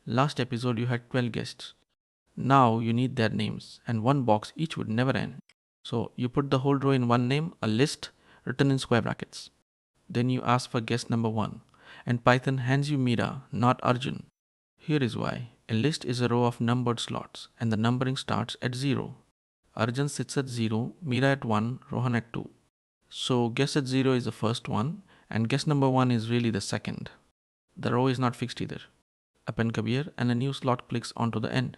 Last episode you had 12 guests. Now you need their names, and one box each would never end. So you put the whole row in one name, a list written in square brackets. Then you ask for guest number 1, and Python hands you Mira, not Arjun. Here is why. A list is a row of numbered slots, and the numbering starts at 0. Arjun sits at 0, Mira at 1, Rohan at 2. So guess at 0 is the first one, and guess number 1 is really the second. The row is not fixed either. Append Kabir and a new slot clicks onto the end.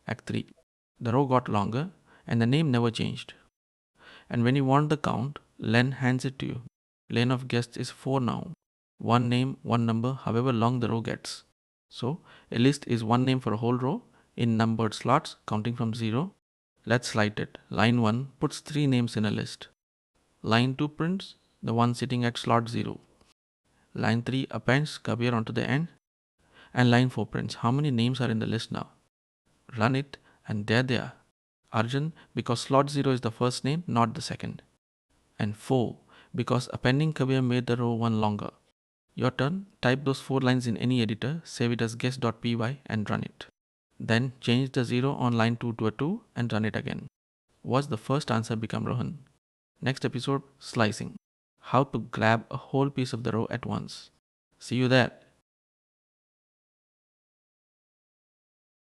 Act 3. The row got longer and the name never changed. And when you want the count, Len hands it to you. Lane of guests is 4 now. One name, one number, however long the row gets. So a list is one name for a whole row in numbered slots counting from 0. Let's slide it. Line 1 puts 3 names in a list. Line 2 prints the one sitting at slot 0. Line 3 appends Kabir onto the end. And line 4 prints how many names are in the list now. Run it and there they are. Arjun because slot 0 is the first name, not the second. And 4 because appending Kabir made the row 1 longer. Your turn, type those 4 lines in any editor, save it as guess.py and run it. Then change the 0 on line 2 to a 2 and run it again. Watch the first answer become Rohan. Next episode, slicing. How to grab a whole piece of the row at once. See you there.